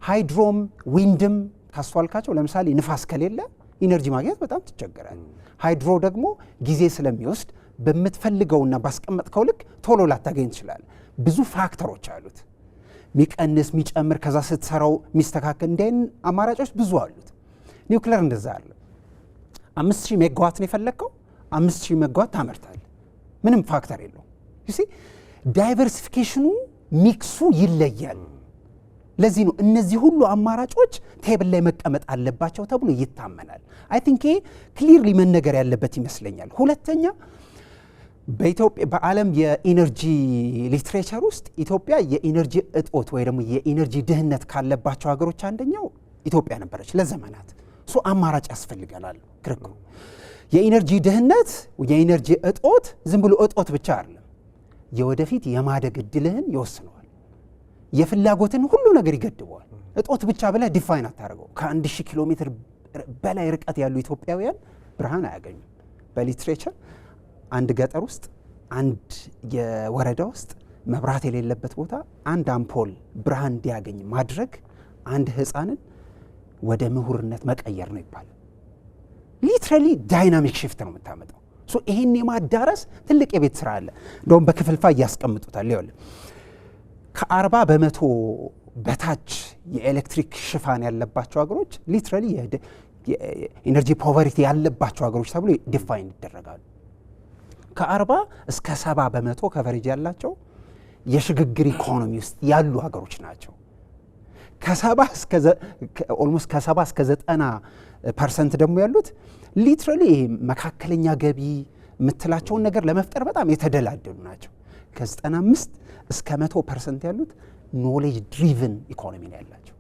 ሃይድሮም ዊንድም ካስተዋልካቸው ለምሳሌ ንፋስ ከሌለ ኢነርጂ ማግኘት በጣም ትቸገራል። ሃይድሮ ደግሞ ጊዜ ስለሚወስድ በምትፈልገውና ባስቀመጥከው ልክ ቶሎ ላታገኝ ትችላል። ብዙ ፋክተሮች አሉት፣ ሚቀንስ ሚጨምር፣ ከዛ ስትሰራው ሚስተካከል፣ እንደን አማራጮች ብዙ አሉት። ኒውክሌር እንደዛ አለ። 5000 ሜጋዋት ነው የፈለግከው፣ 5000 ሜጋዋት ታመርታል። ምንም ፋክተር የለው። ዩሲ ዳይቨርሲፊኬሽኑ ሚክሱ ይለያል። ለዚህ ነው እነዚህ ሁሉ አማራጮች ቴብል ላይ መቀመጥ አለባቸው ተብሎ ይታመናል። አይ ቲንክ ክሊርሊ መነገር ያለበት ይመስለኛል። ሁለተኛ በኢትዮጵያ በዓለም የኢነርጂ ሊትሬቸር ውስጥ ኢትዮጵያ የኢነርጂ እጦት ወይ ደግሞ የኢነርጂ ድህነት ካለባቸው ሀገሮች አንደኛው ኢትዮጵያ ነበረች ለዘመናት። ሶ አማራጭ ያስፈልገናል ክርክሩ። የኢነርጂ ድህነት የኢነርጂ እጦት ዝም ብሎ እጦት ብቻ አይደለም፣ የወደፊት የማደግ እድልህን ይወስነዋል። የፍላጎትን ሁሉ ነገር ይገድበዋል። እጦት ብቻ ብለህ ዲፋይን አታደርገው። ከ1000 ኪሎ ሜትር በላይ ርቀት ያሉ ኢትዮጵያውያን ብርሃን አያገኙም። በሊትሬቸር አንድ ገጠር ውስጥ አንድ የወረዳ ውስጥ መብራት የሌለበት ቦታ አንድ አምፖል ብርሃን እንዲያገኝ ማድረግ አንድ ህፃንን ወደ ምሁርነት መቀየር ነው ይባላል። ሊትራሊ ዳይናሚክ ሽፍት ነው የምታመጣው። ሶ ይሄን የማዳረስ ትልቅ የቤት ስራ አለ። እንደውም በክፍልፋይ ያስቀምጡታል። ይኸውልህ ከ40 በመቶ በታች የኤሌክትሪክ ሽፋን ያለባቸው ሀገሮች ሊትራሊ የኢነርጂ ፖቨርቲ ያለባቸው ሀገሮች ተብሎ ዲፋይን ይደረጋሉ። ከ40 እስከ 70 በመቶ ከቨሬጅ ያላቸው የሽግግር ኢኮኖሚ ውስጥ ያሉ ሀገሮች ናቸው። ከ70 እስከ 90% ደግሞ ያሉት ሊትራሊ መካከለኛ ገቢ የምትላቸውን ነገር ለመፍጠር በጣም የተደላደሉ ናቸው። ከ95 እስከ 100% ያሉት ኖሌጅ ድሪቭን ኢኮኖሚ ነው ያላቸው።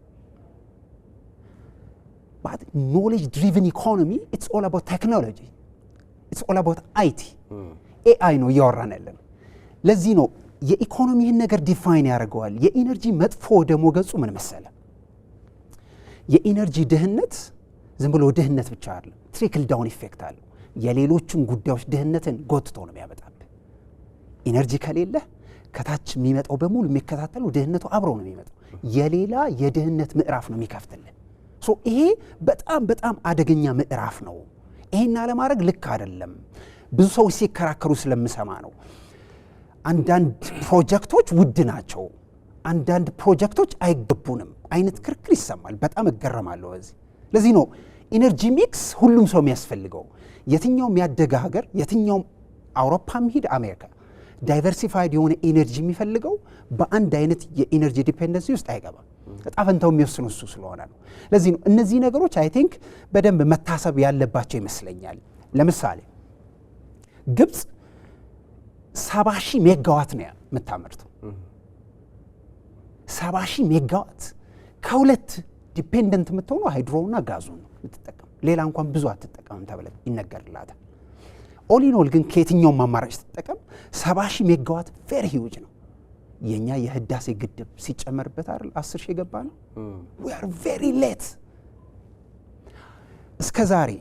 but knowledge driven economy it's all about technology, it's all about IT AI ነው እያወራን ያለን። ለዚህ ነው የኢኮኖሚህን ነገር ዲፋይን ያደርገዋል። የኢነርጂ መጥፎ ደሞ ገጹ ምን መሰለ? የኢነርጂ ድህነት ዝም ብሎ ድህነት ብቻ አይደለም፣ ትሪክል ዳውን ኢፌክት አለው። የሌሎችን ጉዳዮች ድህነትን ጎትቶ ነው የሚያመጣብህ። ኢነርጂ ከሌለ ከታች የሚመጣው በሙሉ የሚከታተለው ድህነቱ አብሮ ነው የሚመጣው። የሌላ የድህነት ምዕራፍ ነው የሚከፍትልን። ሶ ይሄ በጣም በጣም አደገኛ ምዕራፍ ነው። ይሄን አለማድረግ ልክ አይደለም። ብዙ ሰው ሲከራከሩ ስለምሰማ ነው። አንዳንድ ፕሮጀክቶች ውድ ናቸው፣ አንዳንድ ፕሮጀክቶች አይገቡንም አይነት ክርክር ይሰማል። በጣም እገረማለሁ በዚህ። ለዚህ ነው ኢነርጂ ሚክስ ሁሉም ሰው የሚያስፈልገው። የትኛውም ያደገ ሀገር፣ የትኛውም አውሮፓም ሂድ አሜሪካ ዳይቨርሲፋይድ የሆነ ኢነርጂ የሚፈልገው በአንድ አይነት የኢነርጂ ዲፔንደንሲ ውስጥ አይገባም። እጣ ፈንታው የሚወስኑ እሱ ስለሆነ ነው። ለዚህ ነው እነዚህ ነገሮች አይ ቲንክ በደንብ መታሰብ ያለባቸው ይመስለኛል። ለምሳሌ ግብፅ 70,000 ሜጋዋት ነው የምታመርተው። 70,000 ሜጋዋት ከሁለት ዲፔንደንት የምትሆነው ሃይድሮና ጋዙ ነው የምትጠቀም። ሌላ እንኳን ብዙ አትጠቀምም ተብለ ይነገርላታል። ኦሊኖል ግን ከየትኛውም አማራጭ ስትጠቀም 70,000 ሜጋዋት ቬሪ ሂውጅ ነው። የኛ የህዳሴ ግድብ ሲጨመርበት አይደል 10,000 የገባ ነው። we are very late። እስከዛሬ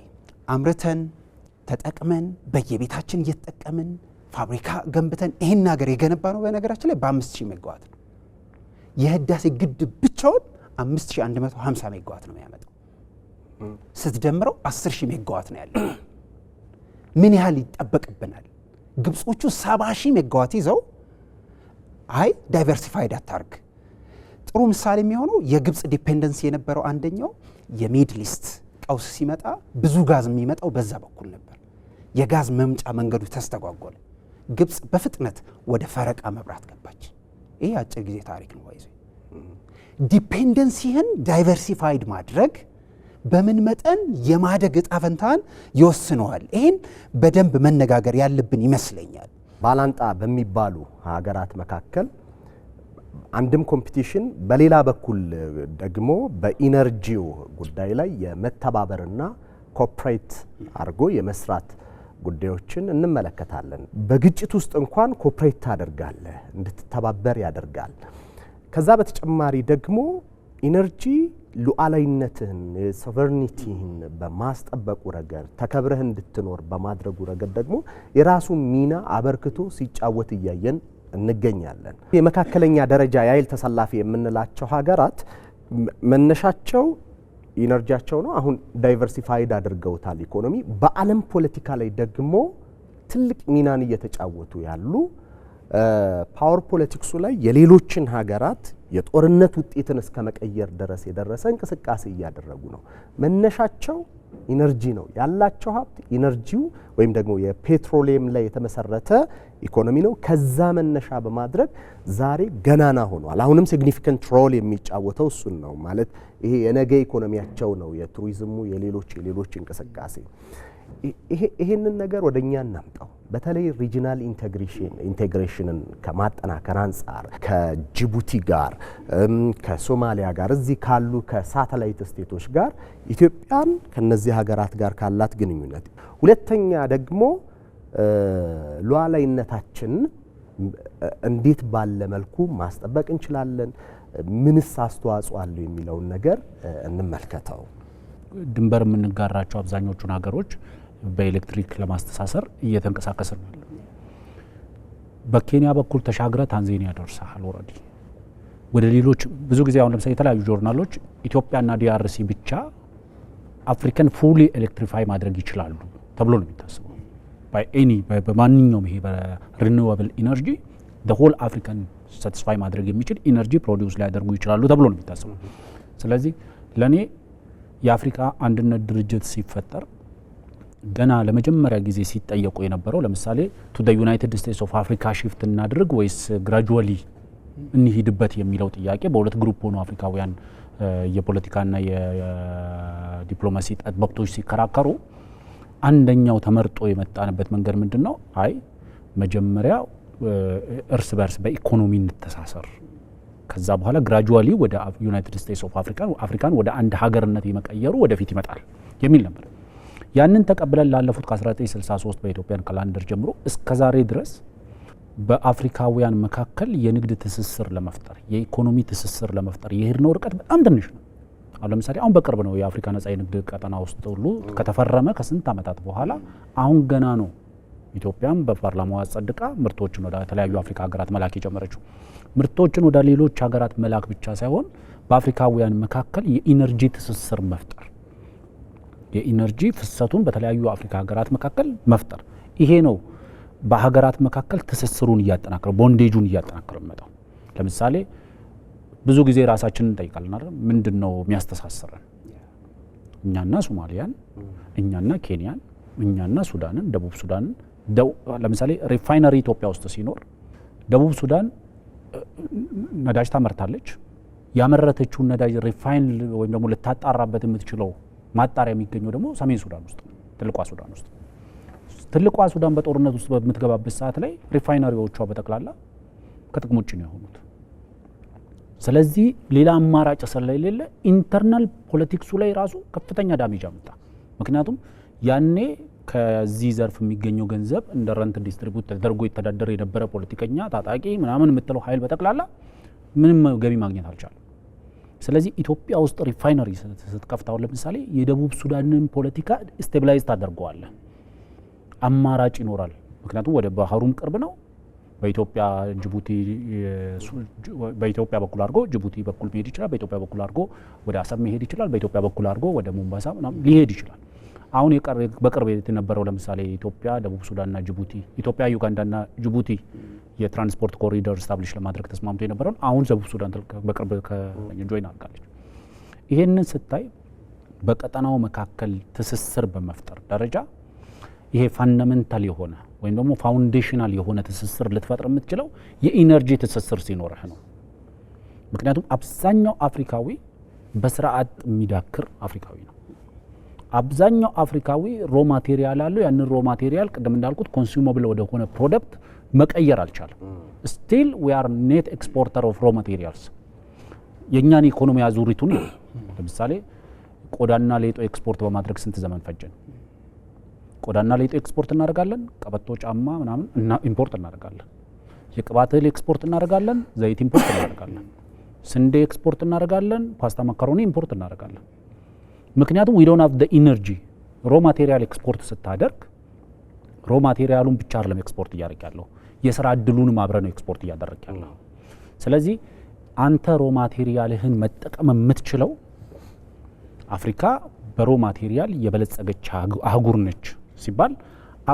አምርተን ተጠቅመን በየቤታችን እየተጠቀምን ፋብሪካ ገንብተን ይሄን ሀገር የገነባ ነው በነገራችን ላይ በ5,000 ሜጋዋት ነው። የህዳሴ ግድብ ብቻውን 5,150 ሜጋዋት ነው የሚያመጣው። ስትደምረው 10,000 ሜጋዋት ነው ያለው። ምን ያህል ይጠበቅብናል? ግብጾቹ 70,000 ሜጋዋት ይዘው አይ ዳይቨርሲፋይድ አታርግ። ጥሩ ምሳሌ የሚሆነው የግብጽ ዲፔንደንሲ የነበረው አንደኛው የሚድል ኢስት ቀውስ ሲመጣ ብዙ ጋዝ የሚመጣው በዛ በኩል ነበር። የጋዝ መምጫ መንገዱ ተስተጓጎለ። ግብጽ በፍጥነት ወደ ፈረቃ መብራት ገባች። ይሄ አጭር ጊዜ ታሪክ ነው። ወይስ ዲፔንደንሲህን ዳይቨርሲፋይድ ማድረግ በምን መጠን የማደግ እጣ ፈንታን ይወስነዋል። ይሄን በደንብ መነጋገር ያለብን ይመስለኛል። ባላንጣ በሚባሉ ሀገራት መካከል አንድም ኮምፒቲሽን፣ በሌላ በኩል ደግሞ በኢነርጂው ጉዳይ ላይ የመተባበርና ኮኦፕሬት አድርጎ የመስራት ጉዳዮችን እንመለከታለን። በግጭት ውስጥ እንኳን ኮኦፕሬት ታደርጋለህ፣ እንድትተባበር ያደርጋል። ከዛ በተጨማሪ ደግሞ ኢነርጂ ሉዓላዊነትህን ሶቨርኒቲህን በማስጠበቁ ረገድ ተከብረህ እንድትኖር በማድረጉ ረገድ ደግሞ የራሱ ሚና አበርክቶ ሲጫወት እያየን እንገኛለን። የመካከለኛ ደረጃ የኃይል ተሰላፊ የምንላቸው ሀገራት መነሻቸው ኢነርጂያቸው ነው። አሁን ዳይቨርሲፋይድ አድርገውታል ኢኮኖሚ። በዓለም ፖለቲካ ላይ ደግሞ ትልቅ ሚናን እየተጫወቱ ያሉ ፓወር ፖለቲክሱ ላይ የሌሎችን ሀገራት የጦርነት ውጤትን እስከ መቀየር ድረስ የደረሰ እንቅስቃሴ እያደረጉ ነው። መነሻቸው ኢነርጂ ነው። ያላቸው ሀብት ኢነርጂው ወይም ደግሞ የፔትሮሊየም ላይ የተመሰረተ ኢኮኖሚ ነው። ከዛ መነሻ በማድረግ ዛሬ ገናና ሆኗል። አሁንም ሲግኒፊካንት ሮል የሚጫወተው እሱን ነው ማለት ይሄ የነገ ኢኮኖሚያቸው ነው። የቱሪዝሙ የሌሎች እንቅስቃሴ ይሄንን ነገር ወደኛ እናምጣው። በተለይ ሪጂናል ኢንቴግሬሽንን ከማጠናከር አንጻር ከጅቡቲ ጋር ከሶማሊያ ጋር እዚህ ካሉ ከሳተላይት ስቴቶች ጋር ኢትዮጵያን ከነዚህ ሀገራት ጋር ካላት ግንኙነት፣ ሁለተኛ ደግሞ ሉዓላዊነታችን እንዴት ባለ መልኩ ማስጠበቅ እንችላለን፣ ምንስ አስተዋጽኦ አለው የሚለውን ነገር እንመልከተው። ድንበር የምንጋራቸው አብዛኞቹን ሀገሮች በኤሌክትሪክ ለማስተሳሰር እየተንቀሳቀሰ ነው። በኬንያ በኩል ተሻግረ ታንዛኒያ ደርሰሃል። ኦልሬዲ ወደ ሌሎች ብዙ ጊዜ አሁን ለምሳሌ የተለያዩ ጆርናሎች ኢትዮጵያና ዲአርሲ ብቻ አፍሪካን ፉሊ ኤሌክትሪፋይ ማድረግ ይችላሉ ተብሎ ነው የሚታሰበው። በማንኛውም ይሄ በሪኒዌብል ኢነርጂ ሆል አፍሪካን ሳቲስፋይ ማድረግ የሚችል ኢነርጂ ፕሮዲውስ ሊያደርጉ ይችላሉ ተብሎ ነው የሚታሰበው። ስለዚህ ለእኔ የአፍሪካ አንድነት ድርጅት ሲፈጠር ገና ለመጀመሪያ ጊዜ ሲጠየቁ የነበረው ለምሳሌ ቱ ዘ ዩናይትድ ስቴትስ ኦፍ አፍሪካ ሽፍት እናድርግ ወይስ ግራጁዋሊ እንሂድበት የሚለው ጥያቄ በሁለት ግሩፕ ሆኖ አፍሪካውያን የፖለቲካና የዲፕሎማሲ ጠበብቶች ሲከራከሩ አንደኛው ተመርጦ የመጣንበት መንገድ ምንድን ነው? አይ መጀመሪያ እርስ በርስ በኢኮኖሚ እንተሳሰር፣ ከዛ በኋላ ግራጁዋሊ ወደ ዩናይትድ ስቴትስ ኦፍ አፍሪካን ወደ አንድ ሀገርነት የመቀየሩ ወደፊት ይመጣል የሚል ነበር። ያንን ተቀብለን ላለፉት ከ1963 በኢትዮጵያን ካላንደር ጀምሮ እስከ ዛሬ ድረስ በአፍሪካውያን መካከል የንግድ ትስስር ለመፍጠር የኢኮኖሚ ትስስር ለመፍጠር የሄድነው ርቀት በጣም ትንሽ ነው። አሁን ለምሳሌ አሁን በቅርብ ነው የአፍሪካ ነጻ የንግድ ቀጠና ውስጥ ሁሉ ከተፈረመ ከስንት ዓመታት በኋላ አሁን ገና ነው ኢትዮጵያም በፓርላማው አጸድቃ ምርቶችን ወደ ተለያዩ አፍሪካ ሀገራት መላክ የጀመረችው። ምርቶችን ወደ ሌሎች ሀገራት መላክ ብቻ ሳይሆን በአፍሪካውያን መካከል የኢነርጂ ትስስር መፍጠር፣ የኢነርጂ ፍሰቱን በተለያዩ አፍሪካ ሀገራት መካከል መፍጠር፣ ይሄ ነው በሀገራት መካከል ትስስሩን እያጠናከረ ቦንዴጁን እያጠናከረ መጣው። ለምሳሌ ብዙ ጊዜ ራሳችንን እንጠይቃለን አይደል? ምንድነው የሚያስተሳስረን? እኛና ሶማሊያን፣ እኛና ኬንያን፣ እኛና ሱዳንን፣ ደቡብ ሱዳንን ለምሳሌ ሪፋይነሪ ኢትዮጵያ ውስጥ ሲኖር ደቡብ ሱዳን ነዳጅ ታመርታለች። ያመረተችውን ነዳጅ ሪፋይን ወይም ደግሞ ልታጣራበት የምትችለው ማጣሪያ የሚገኘው ደግሞ ሰሜን ሱዳን ውስጥ ነው፣ ትልቋ ሱዳን ውስጥ። ትልቋ ሱዳን በጦርነት ውስጥ በምትገባበት ሰዓት ላይ ሪፋይነሪዎቿ በጠቅላላ ከጥቅም ውጭ ነው የሆኑት። ስለዚህ ሌላ አማራጭ ስለሌለ ኢንተርናል ፖለቲክሱ ላይ ራሱ ከፍተኛ ዳሜጅ አመጣ። ምክንያቱም ያኔ ከዚህ ዘርፍ የሚገኘው ገንዘብ እንደ ረንት ዲስትሪቡት ተደርጎ ይተዳደር የነበረ ፖለቲከኛ ታጣቂ ምናምን የምትለው ኃይል በጠቅላላ ምንም ገቢ ማግኘት አልቻለም። ስለዚህ ኢትዮጵያ ውስጥ ሪፋይነሪ ስትከፍታው ለምሳሌ የደቡብ ሱዳንን ፖለቲካ ስቴቢላይዝ ታደርገዋለህ፣ አማራጭ ይኖራል። ምክንያቱም ወደ ባህሩም ቅርብ ነው። በኢትዮጵያ ጅቡቲ በኢትዮጵያ በኩል አድርጎ ጅቡቲ በኩል መሄድ ይችላል። በኢትዮጵያ በኩል አድርጎ ወደ አሰብ መሄድ ይችላል። በኢትዮጵያ በኩል አድርጎ ወደ ሞምባሳ ሊሄድ ይችላል። አሁን በቅርብ የነበረው ለምሳሌ ኢትዮጵያ፣ ደቡብ ሱዳንና ጅቡቲ፣ ኢትዮጵያ፣ ዩጋንዳና ጅቡቲ የትራንስፖርት ኮሪደር ስታብሊሽ ለማድረግ ተስማምቶ የነበረውን አሁን ደቡብ ሱዳን በቅርብ ጆይን አድርጋለች። ይሄንን ስታይ በቀጠናው መካከል ትስስር በመፍጠር ደረጃ ይሄ ፋንዳሜንታል የሆነ ወይም ደግሞ ፋውንዴሽናል የሆነ ትስስር ልትፈጥር የምትችለው የኢነርጂ ትስስር ሲኖርህ ነው። ምክንያቱም አብዛኛው አፍሪካዊ በስራ አጥ የሚዳክር አፍሪካዊ ነው። አብዛኛው አፍሪካዊ ሮ ማቴሪያል አለው። ያንን ሮ ማቴሪያል ቅድም እንዳልኩት ኮንሱመብል ወደ ሆነ ፕሮዳክት መቀየር አልቻለም። ስቲል ዊ አር ኔት ኤክስፖርተር ኦፍ ሮ ማቴሪያልስ። የእኛን ኢኮኖሚ አዙሪቱን ነው። ለምሳሌ ቆዳና ሌጦ ኤክስፖርት በማድረግ ስንት ዘመን ፈጀን? ቆዳና ሌጦ ኤክስፖርት እናደርጋለን፣ ቀበቶ ጫማ ምናምን እና ኢምፖርት እናደርጋለን። የቅባት እህል ኤክስፖርት እናደርጋለን፣ ዘይት ኢምፖርት እናደርጋለን። ስንዴ ኤክስፖርት እናደርጋለን፣ ፓስታ ማካሮኒ ኢምፖርት እናደርጋለን። ምክንያቱም ዊ ዶንት ሃቭ ዘ ኢነርጂ። ሮ ማቴሪያል ኤክስፖርት ስታደርግ ሮ ማቴሪያሉን ብቻ አይደለም ኤክስፖርት እያደረግ ያለው የስራ እድሉንም አብረ ነው ኤክስፖርት እያደረግ ያለው። ስለዚህ አንተ ሮ ማቴሪያልህን መጠቀም የምትችለው አፍሪካ በሮ ማቴሪያል የበለጸገች አህጉር ነች ሲባል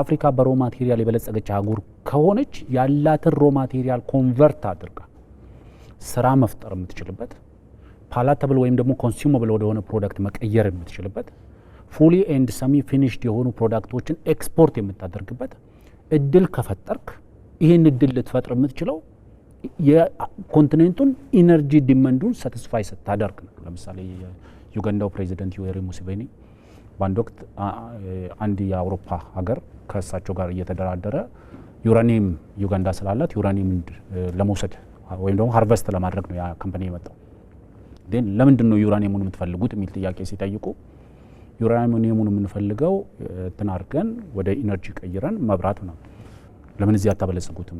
አፍሪካ በሮ ማቴሪያል የበለጸገች አህጉር ከሆነች ያላትን ሮ ማቴሪያል ኮንቨርት አድርጋ ስራ መፍጠር የምትችልበት ፓላተብል ወይም ደግሞ ኮንሱመብል ወደሆነ ፕሮዳክት መቀየር የምትችልበት ፉሊ ኤንድ ሰሚ ፊኒሽድ የሆኑ ፕሮዳክቶችን ኤክስፖርት የምታደርግበት እድል ከፈጠርክ ይህን እድል ልትፈጥር የምትችለው የኮንቲኔንቱን ኢነርጂ ዲማንዱን ሳቲስፋይ ስታደርግ ነው። ለምሳሌ ዩጋንዳው ፕሬዚደንት ዩዌሪ ሙሴቬኒ በአንድ ወቅት አንድ የአውሮፓ ሀገር ከእሳቸው ጋር እየተደራደረ ዩራኒየም ዩጋንዳ ስላላት ዩራኒየም ለመውሰድ ወይም ደግሞ ሃርቨስት ለማድረግ ነው ያ ካምፓኒ የመጣው። ግን ለምንድን ነው ዩራኒየሙን የምትፈልጉት የሚል ጥያቄ ሲጠይቁ ዩራኒየሙን የምንፈልገው ትናርገን ወደ ኢነርጂ ቀይረን መብራት ነው። ለምን እዚህ አታበለጽጉትም?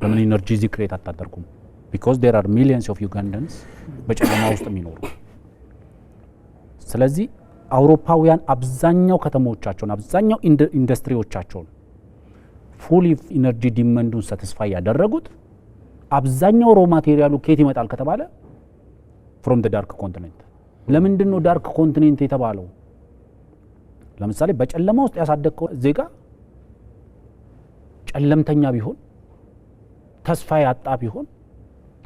ለምን ኢነርጂ እዚህ ክሬት አታደርጉም? ቢኮዝ ዴር አር ሚሊየንስ ኦፍ ዩጋንዳንስ በጨለማ ውስጥ የሚኖሩ። ስለዚህ አውሮፓውያን አብዛኛው ከተሞቻቸውን አብዛኛው ኢንዱስትሪዎቻቸውን ፉሊ ኢነርጂ ዲማንዱን ሳቲስፋይ ያደረጉት አብዛኛው ሮ ማቴሪያሉ ከየት ይመጣል ከተባለ ፍሮም ደ ዳርክ ኮንቲኔንት። ለምንድን ነው ዳርክ ኮንቲኔንት የተባለው? ለምሳሌ በጨለማ ውስጥ ያሳደግከው ዜጋ ጨለምተኛ ቢሆን ተስፋ ያጣ ቢሆን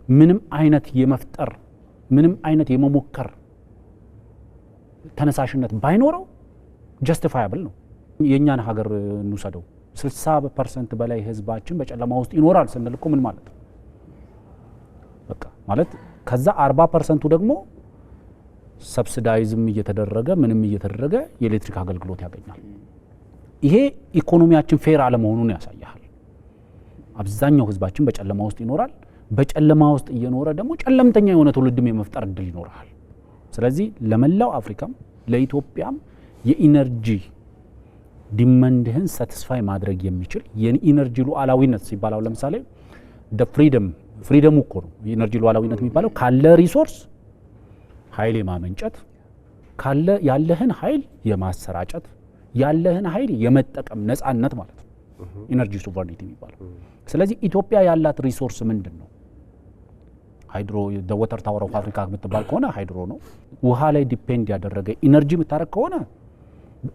ምንም አይነት የመፍጠር ምንም አይነት የመሞከር ተነሳሽነት ባይኖረው ጀስቲፋያብል ነው። የእኛን ሀገር እንውሰደው 60% በላይ ህዝባችን በጨለማ ውስጥ ይኖራል ስንል እኮ ምን ማለት ነው? በቃ ማለት ከዛ 40%ቱ ደግሞ ሰብሲዳይዝም እየተደረገ ምንም እየተደረገ የኤሌክትሪክ አገልግሎት ያገኛል። ይሄ ኢኮኖሚያችን ፌር አለመሆኑን ያሳያል። አብዛኛው ህዝባችን በጨለማ ውስጥ ይኖራል። በጨለማ ውስጥ እየኖረ ደግሞ ጨለምተኛ የሆነ ትውልድም የመፍጠር እድል ይኖራል። ስለዚህ ለመላው አፍሪካም ለኢትዮጵያም የኢነርጂ ዲማንድህን ሳቲስፋይ ማድረግ የሚችል የኢነርጂ ሉዓላዊነት ሲባል ለምሳሌ ፍሪደሙ እኮ ነው የኢነርጂ ሉዓላዊነት የሚባለው ካለ ሪሶርስ ኃይል የማመንጨት ካለ ያለህን ኃይል የማሰራጨት ያለህን ኃይል የመጠቀም ነፃነት ማለት ነው ኢነርጂ ሶቨርኒቲ የሚባለው። ስለዚህ ኢትዮጵያ ያላት ሪሶርስ ምንድን ነው? ሃይድሮ ወተር ታወር ኦፍ አፍሪካ የምትባል ከሆነ ሃይድሮ ነው። ውሃ ላይ ዲፔንድ ያደረገ ኢነርጂ የምታረግ ከሆነ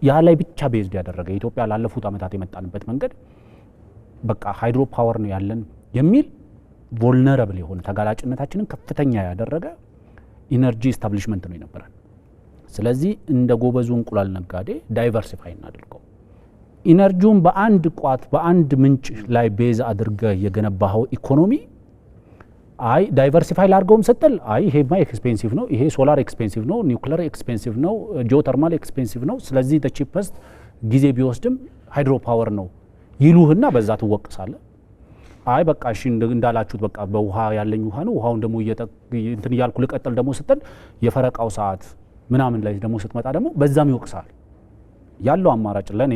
ያ ላይ ብቻ ቤዝድ ያደረገ ኢትዮጵያ ላለፉት ዓመታት የመጣንበት መንገድ በቃ ሃይድሮ ፓወር ነው ያለን የሚል ቮልነረብል የሆነ ተጋላጭነታችንን ከፍተኛ ያደረገ ኢነርጂ ኢስታብሊሽመንት ነው የነበረን። ስለዚህ እንደ ጎበዙ እንቁላል ነጋዴ ዳይቨርሲፋይ እናድርገው። ኢነርጂውን በአንድ ቋት በአንድ ምንጭ ላይ ቤዝ አድርገህ የገነባኸው ኢኮኖሚ አይ ዳይቨርሲፋይ ላድርገውም ስትል አይ ይሄማ ኤክስፔንሲቭ ነው፣ ይሄ ሶላር ኤክስፔንሲቭ ነው፣ ኒውክሊየር ኤክስፔንሲቭ ነው፣ ጂኦተርማል ኤክስፔንሲቭ ነው፣ ስለዚህ ዘ ቺፐስት ጊዜ ቢወስድም ሃይድሮ ፓወር ነው ይሉህና በዛ ትወቅሳለህ። አይ በቃ እሺ እንዳላችሁት በቃ በውሃ ያለኝ ውሃ ነው፣ ውሃውን ደግሞ እንትን እያልኩ ልቀጥል ደግሞ ስትል የፈረቃው ሰዓት ምናምን ላይ ደግሞ ስትመጣ ደግሞ በዛም ይወቅሳል። ያለው አማራጭ ለኔ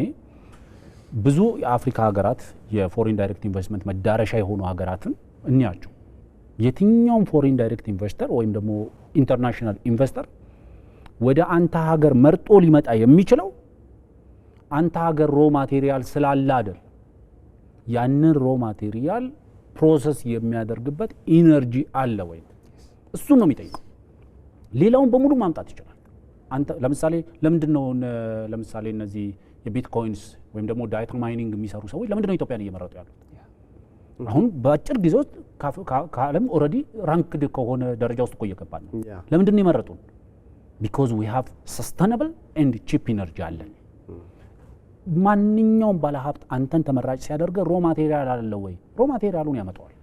ብዙ የአፍሪካ ሀገራት የፎሪን ዳይሬክት ኢንቨስትመንት መዳረሻ የሆኑ ሀገራትን እንያቸው። የትኛውም ፎሪን ዳይሬክት ኢንቨስተር ወይም ደግሞ ኢንተርናሽናል ኢንቨስተር ወደ አንተ ሀገር መርጦ ሊመጣ የሚችለው አንተ ሀገር ሮ ማቴሪያል ስላለ አይደል። ያንን ሮ ማቴሪያል ፕሮሰስ የሚያደርግበት ኢነርጂ አለ ወይ? እሱ ነው የሚጠይቀው። ሌላውን በሙሉ ማምጣት ይችላል። አንተ ለምሳሌ ለምንድን ነው ለምሳሌ እነዚህ የቢትኮይንስ ወይም ደግሞ ዳታ ማይኒንግ የሚሰሩ ሰዎች ለምንድን ነው ኢትዮጵያን እየመረጡ ያሉት? አሁን በአጭር ጊዜ ውስጥ ከዓለም ኦልሬዲ ራንክድ ከሆነ ደረጃ ውስጥ እኮ እየገባን ነው። ለምንድን ነው የመረጡን? ቢኮዝ ዊ ሃቭ ሰስተነብል ኤንድ ቺፕ ኢነርጂ አለን። ማንኛውም ባለሀብት አንተን ተመራጭ ሲያደርገ ሮ ማቴሪያል አለ ወይ? ሮ ማቴሪያሉን ያመጣዋል።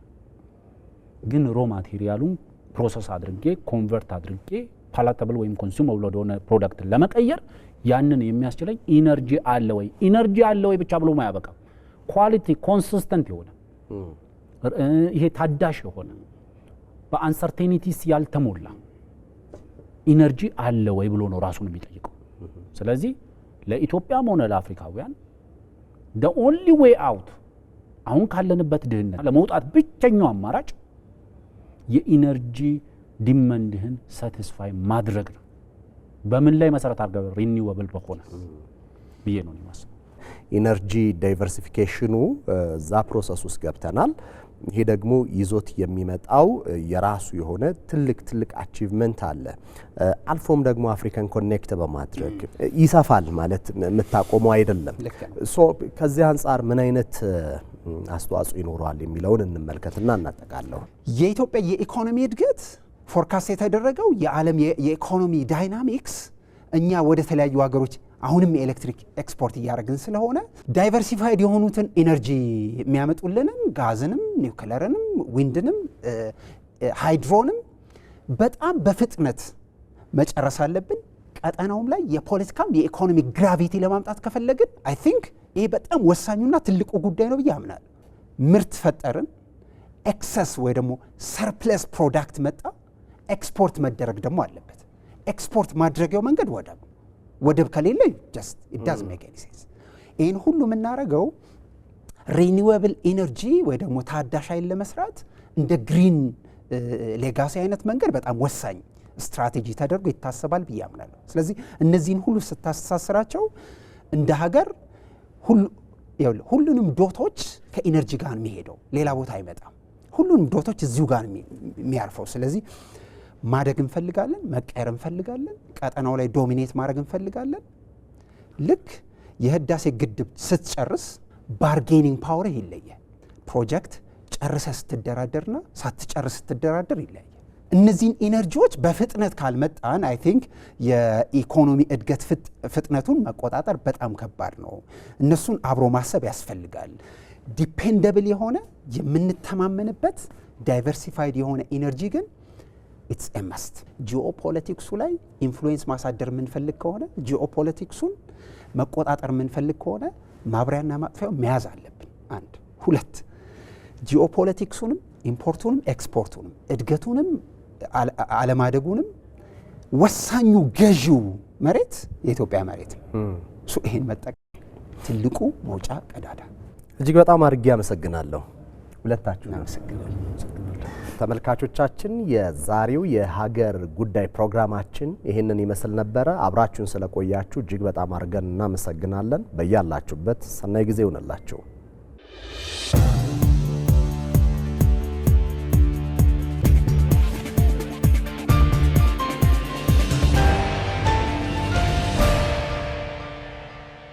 ግን ሮ ማቴሪያሉን ፕሮሰስ አድርጌ ኮንቨርት አድርጌ ፓላተብል ወይም ኮንሱመብል ወደሆነ ፕሮዳክት ለመቀየር ያንን የሚያስችለኝ ኢነርጂ አለ ወይ? ኢነርጂ አለ ወይ ብቻ ብሎ ማያበቃ ኳሊቲ ኮንሲስተንት የሆነ ይሄ ታዳሽ የሆነ በአንሰርቴኒቲስ ያልተሞላ ኢነርጂ አለ ወይ ብሎ ነው ራሱን የሚጠይቀው። ስለዚህ ለኢትዮጵያም ሆነ ለአፍሪካውያን the only way out አሁን ካለንበት ድህነት ለመውጣት ብቸኛው አማራጭ የኢነርጂ ዲማንድህን ሳቲስፋይ ማድረግ ነው። በምን ላይ መሰረት አድርገህ ሪኒዌብል በሆነ ብዬ ነው የማስበው። ኢነርጂ ዳይቨርሲፊኬሽኑ እዛ ፕሮሰስ ውስጥ ገብተናል። ይሄ ደግሞ ይዞት የሚመጣው የራሱ የሆነ ትልቅ አቺቭመንት አለ። አልፎም ደግሞ አፍሪካን ኮኔክት በማድረግ ይሰፋል ማለት የምታቆመው አይደለም። ከዚህ አንጻር ምን አይነት አስተዋጽኦ ይኖረዋል የሚለውን እንመልከትና እናጠቃለሁ። የኢትዮጵያ የኢኮኖሚ እድገት ፎርካስት የተደረገው የዓለም የኢኮኖሚ ዳይናሚክስ እኛ ወደ ተለያዩ ሀገሮች አሁንም የኤሌክትሪክ ኤክስፖርት እያደረግን ስለሆነ ዳይቨርሲፋይድ የሆኑትን ኢነርጂ የሚያመጡልንን ጋዝንም፣ ኒውክለርንም፣ ዊንድንም፣ ሃይድሮንም በጣም በፍጥነት መጨረስ አለብን። ቀጠናውም ላይ የፖለቲካም የኢኮኖሚ ግራቪቲ ለማምጣት ከፈለግን አይ ቲንክ ይሄ በጣም ወሳኙና ትልቁ ጉዳይ ነው ብዬ አምናለሁ። ምርት ፈጠርን፣ ኤክሰስ ወይ ደግሞ ሰርፕለስ ፕሮዳክት መጣ፣ ኤክስፖርት መደረግ ደግሞ አለበት። ኤክስፖርት ማድረጊያው መንገድ ወደብ ከሌለ ጀስት ኢት ዳዝ ሜክ ኤኒ ሴንስ። ይህን ሁሉ የምናደርገው ሪኒዌብል ኢነርጂ ወይ ደግሞ ታዳሽ ኃይል ለመስራት እንደ ግሪን ሌጋሲ አይነት መንገድ በጣም ወሳኝ ስትራቴጂ ተደርጎ ይታሰባል ብዬ አምናለሁ። ስለዚህ እነዚህን ሁሉ ስታስተሳስራቸው እንደ ሀገር ሁሉንም ዶቶች ከኢነርጂ ጋር የሚሄደው ሌላ ቦታ አይመጣም። ሁሉንም ዶቶች እዚሁ ጋር የሚያርፈው። ስለዚህ ማደግ እንፈልጋለን፣ መቀየር እንፈልጋለን፣ ቀጠናው ላይ ዶሚኔት ማድረግ እንፈልጋለን። ልክ የህዳሴ ግድብ ስትጨርስ ባርጌኒንግ ፓወር ይለያል። ፕሮጀክት ጨርሰ ስትደራደርና ሳትጨርስ ስትደራደር ይለያል። እነዚህን ኢነርጂዎች በፍጥነት ካልመጣን አይ ቲንክ የኢኮኖሚ እድገት ፍጥነቱን መቆጣጠር በጣም ከባድ ነው። እነሱን አብሮ ማሰብ ያስፈልጋል። ዲፔንደብል የሆነ የምንተማመንበት ዳይቨርሲፋይድ የሆነ ኢነርጂ ግን ኢትስ ኤ መስት። ጂኦፖለቲክሱ ላይ ኢንፍሉዌንስ ማሳደር የምንፈልግ ከሆነ ጂኦፖለቲክሱን መቆጣጠር የምንፈልግ ከሆነ ማብሪያና ማጥፊያው መያዝ አለብን። አንድ ሁለት ጂኦፖለቲክሱንም ኢምፖርቱንም ኤክስፖርቱንም እድገቱንም አለማደጉንም ወሳኙ ገዢው መሬት የኢትዮጵያ መሬት ነው። ይሄን መጠቀም ትልቁ መውጫ ቀዳዳ። እጅግ በጣም አድርጌ አመሰግናለሁ። ሁለታችሁ አመሰግናለሁ። ተመልካቾቻችን የዛሬው የሀገር ጉዳይ ፕሮግራማችን ይህንን ይመስል ነበረ። አብራችሁን ስለቆያችሁ እጅግ በጣም አድርገን እናመሰግናለን። በያላችሁበት ሰናይ ጊዜ ይሁንላችሁ።